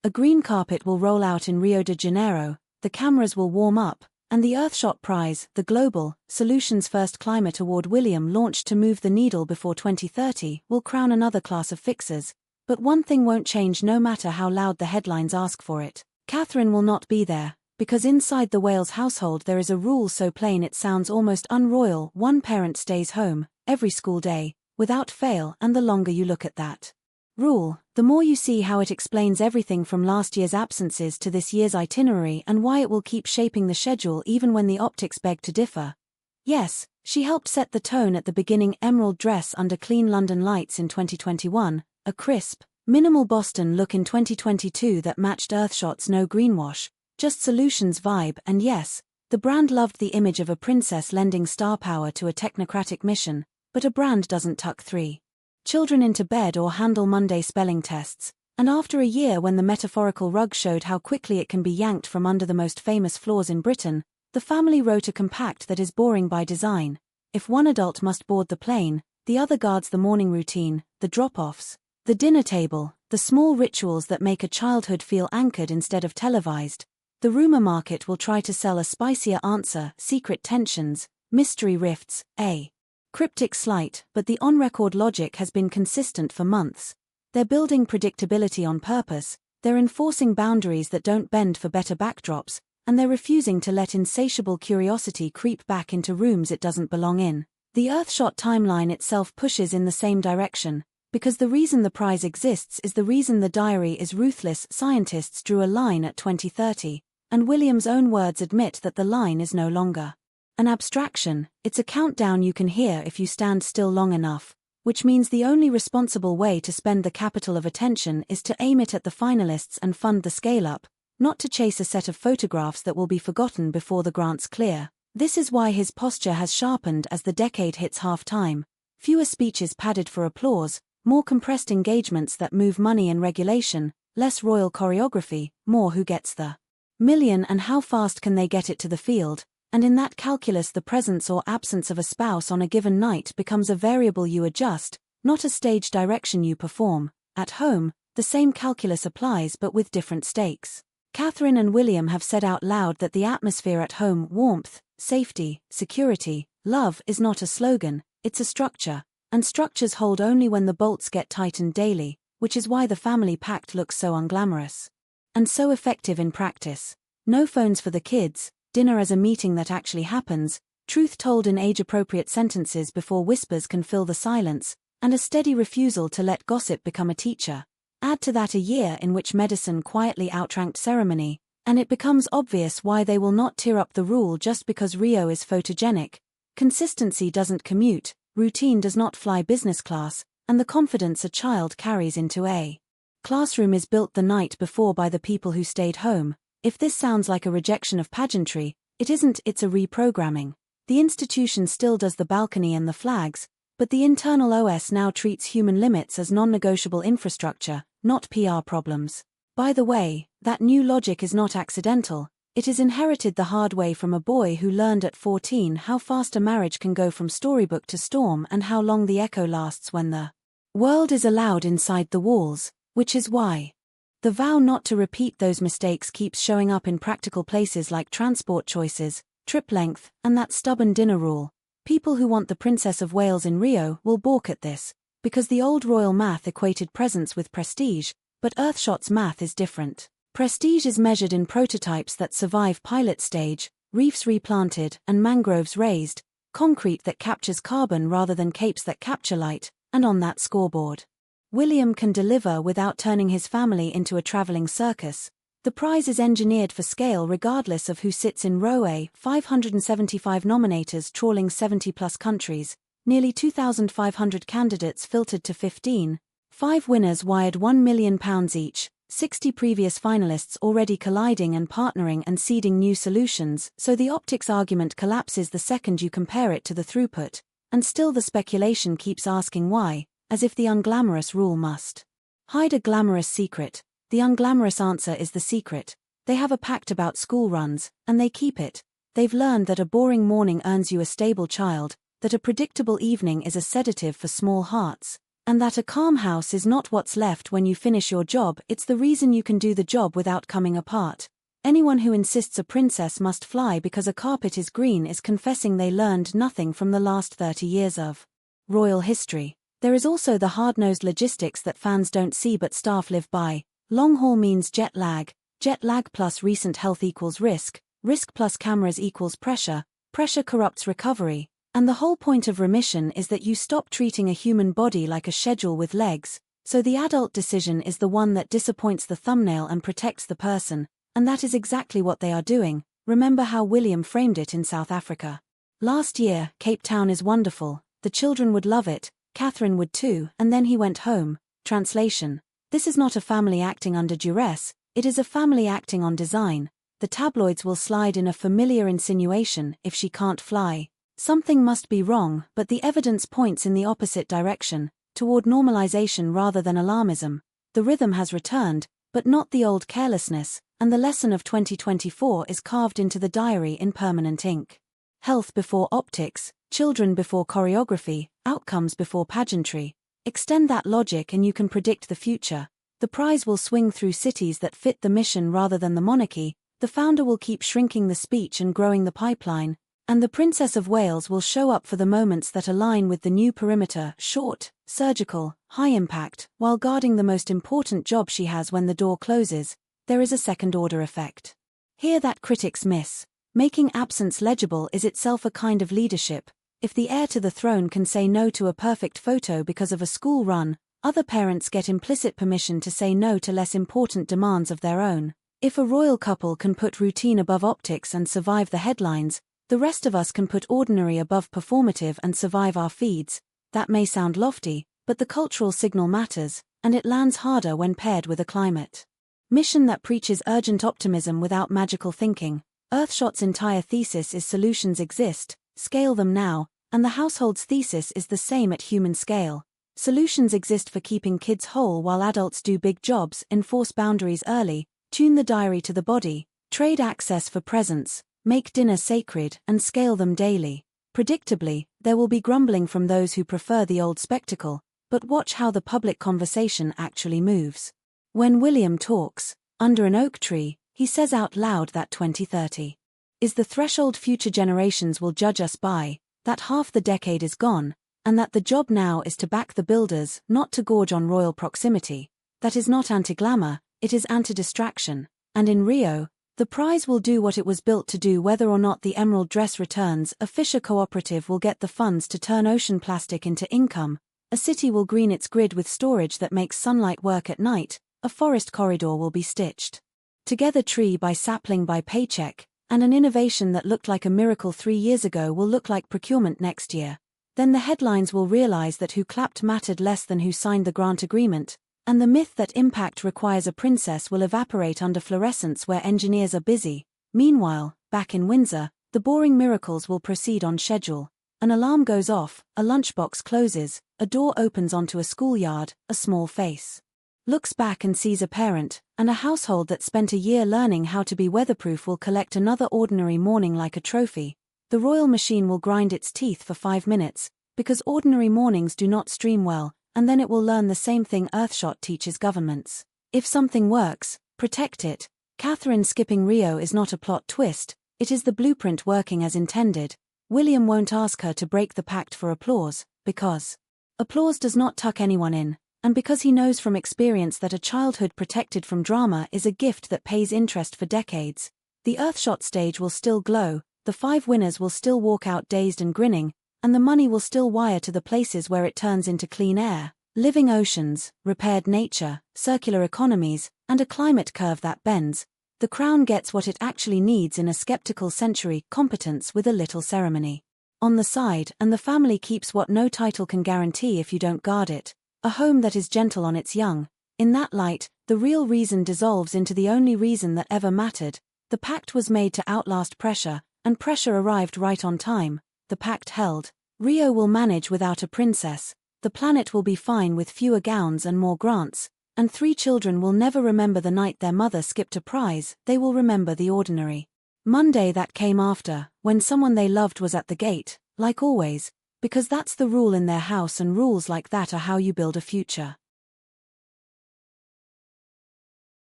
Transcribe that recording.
A green carpet will roll out in Rio de Janeiro, the cameras will warm up, and the Earthshot Prize, the Global Solutions First Climate Award William launched to move the needle before 2030, will crown another class of fixers. But one thing won't change no matter how loud the headlines ask for it. Catherine will not be there, because inside the Wales household there is a rule so plain it sounds almost unroyal: one parent stays home, every school day, without fail, and the longer you look at that rule, the more you see how it explains everything from last year's absences to this year's itinerary and why it will keep shaping the schedule even when the optics beg to differ. Yes, she helped set the tone at the beginning: emerald dress under clean London lights in 2021, a crisp, minimal Boston look in 2022 that matched Earthshot's no greenwash, just solutions vibe, and yes, the brand loved the image of a princess lending star power to a technocratic mission, but a brand doesn't tuck 3 children into bed or handle Monday spelling tests, and after a year when the metaphorical rug showed how quickly it can be yanked from under the most famous floors in Britain, the family wrote a compact that is boring by design. If one adult must board the plane, the other guards the morning routine, the drop-offs, the dinner table, the small rituals that make a childhood feel anchored instead of televised. The rumor market will try to sell a spicier answer: secret tensions, mystery rifts, a cryptic slight, but the on-record logic has been consistent for months. They're building predictability on purpose, they're enforcing boundaries that don't bend for better backdrops, and they're refusing to let insatiable curiosity creep back into rooms it doesn't belong in. The Earthshot timeline itself pushes in the same direction, because the reason the prize exists is the reason the diary is ruthless. Scientists drew a line at 2030, and William's own words admit that the line is no longer an abstraction, it's a countdown you can hear if you stand still long enough, which means the only responsible way to spend the capital of attention is to aim it at the finalists and fund the scale-up, not to chase a set of photographs that will be forgotten before the grants clear. This is why his posture has sharpened as the decade hits half-time: fewer speeches padded for applause, more compressed engagements that move money and regulation, less royal choreography, more who gets the million and how fast can they get it to the field. And in that calculus the presence or absence of a spouse on a given night becomes a variable you adjust, not a stage direction you perform. At home, the same calculus applies but with different stakes. Catherine and William have said out loud that the atmosphere at home, warmth, safety, security, love, is not a slogan, it's a structure, and structures hold only when the bolts get tightened daily, which is why the family pact looks so unglamorous. And so effective in practice. No phones for the kids, dinner as a meeting that actually happens, truth told in age-appropriate sentences before whispers can fill the silence, and a steady refusal to let gossip become a teacher. Add to that a year in which medicine quietly outranked ceremony, and it becomes obvious why they will not tear up the rule just because Rio is photogenic. Consistency doesn't commute, routine does not fly business class, and the confidence a child carries into a classroom is built the night before by the people who stayed home. If this sounds like a rejection of pageantry, it isn't, it's a reprogramming. The institution still does the balcony and the flags, but the internal OS now treats human limits as non-negotiable infrastructure, not PR problems. By the way, that new logic is not accidental, it is inherited the hard way from a boy who learned at 14 how fast a marriage can go from storybook to storm and how long the echo lasts when the world is allowed inside the walls, which is why the vow not to repeat those mistakes keeps showing up in practical places like transport choices, trip length, and that stubborn dinner rule. People who want the Princess of Wales in Rio will balk at this, because the old royal math equated presence with prestige, but Earthshot's math is different. Prestige is measured in prototypes that survive pilot stage, reefs replanted and mangroves raised, concrete that captures carbon rather than capes that capture light, and on that scoreboard William can deliver without turning his family into a traveling circus. The prize is engineered for scale regardless of who sits in row A. 575 nominators trawling 70-plus countries, nearly 2,500 candidates filtered to 15, 5 winners wired £1 million each, 60 previous finalists already colliding and partnering and seeding new solutions, so the optics argument collapses the second you compare it to the throughput, and still the speculation keeps asking why, as if the unglamorous rule must hide a glamorous secret. The unglamorous answer is the secret. They have a pact about school runs, and they keep it. They've learned that a boring morning earns you a stable child, that a predictable evening is a sedative for small hearts, And that a calm house is not what's left when you finish your job, it's the reason you can do the job without coming apart. Anyone who insists a princess must fly because a carpet is green is confessing they learned nothing from the last 30 years of royal history. There is also the hard-nosed logistics that fans don't see but staff live by. Long haul means jet lag plus recent health equals risk plus cameras equals pressure corrupts recovery. And the whole point of remission is that you stop treating a human body like a schedule with legs, so the adult decision is the one that disappoints the thumbnail and protects the person, and that is exactly what they are doing. Remember how William framed it in South Africa. Last year, Cape Town is wonderful, the children would love it, Catherine would too, and then he went home. Translation: this is not a family acting under duress, it is a family acting on design. The tabloids will slide in a familiar insinuation: if she can't fly, something must be wrong, but the evidence points in the opposite direction, toward normalization rather than alarmism. The rhythm has returned, but not the old carelessness, and the lesson of 2024 is carved into the diary in permanent ink. Health before optics, children before choreography, outcomes before pageantry. Extend that logic and you can predict the future. The prize will swing through cities that fit the mission rather than the monarchy, the founder will keep shrinking the speech and growing the pipeline, and the Princess of Wales will show up for the moments that align with the new perimeter: short, surgical, high impact, while guarding the most important job she has when the door closes. There is a second-order effect here that critics miss. Making absence legible is itself a kind of leadership. If the heir to the throne can say no to a perfect photo because of a school run, other parents get implicit permission to say no to less important demands of their own. If a royal couple can put routine above optics and survive the headlines, the rest of us can put ordinary above performative and survive our feeds. That may sound lofty, but the cultural signal matters, and it lands harder when paired with a climate mission that preaches urgent optimism without magical thinking. Earthshot's entire thesis is solutions exist, scale them now, and the household's thesis is the same at human scale. Solutions exist for keeping kids whole while adults do big jobs: enforce boundaries early, tune the diary to the body, trade access for presence, make dinner sacred, and scale them daily. Predictably, there will be grumbling from those who prefer the old spectacle, but watch how the public conversation actually moves. When William talks, under an oak tree, he says out loud that 2030 is the threshold future generations will judge us by, that half the decade is gone, and that the job now is to back the builders, not to gorge on royal proximity. That is not anti-glamour, it is anti-distraction. And in Rio, the prize will do what it was built to do whether or not the emerald dress returns. A Fisher cooperative will get the funds to turn ocean plastic into income, a city will green its grid with storage that makes sunlight work at night, a forest corridor will be stitched together tree by sapling by paycheck, and an innovation that looked like a miracle 3 years ago will look like procurement next year. Then the headlines will realize that who clapped mattered less than who signed the grant agreement, and the myth that impact requires a princess will evaporate under fluorescence where engineers are busy. Meanwhile, back in Windsor, the boring miracles will proceed on schedule. An alarm goes off, a lunchbox closes, a door opens onto a schoolyard, a small face looks back and sees a parent, and a household that spent a year learning how to be weatherproof will collect another ordinary morning like a trophy. The royal machine will grind its teeth for 5 minutes, because ordinary mornings do not stream well, and then it will learn the same thing Earthshot teaches governments. If something works, protect it. Catherine skipping Rio is not a plot twist, it is the blueprint working as intended. William won't ask her to break the pact for applause, because applause does not tuck anyone in, and because he knows from experience that a childhood protected from drama is a gift that pays interest for decades. The Earthshot stage will still glow, the 5 winners will still walk out dazed and grinning, and the money will still wire to the places where it turns into clean air, living oceans, repaired nature, circular economies, and a climate curve that bends. The crown gets what it actually needs in a skeptical century: competence with a little ceremony on the side, and the family keeps what no title can guarantee if you don't guard it: a home that is gentle on its young. In that light, the real reason dissolves into the only reason that ever mattered. The pact was made to outlast pressure, and pressure arrived right on time. The pact held. Rio will manage without a princess, the planet will be fine with fewer gowns and more grants, and 3 children will never remember the night their mother skipped a prize, they will remember the ordinary Monday that came after, when someone they loved was at the gate. Like always, Because that's the rule in their house, and rules like that are how you build a future.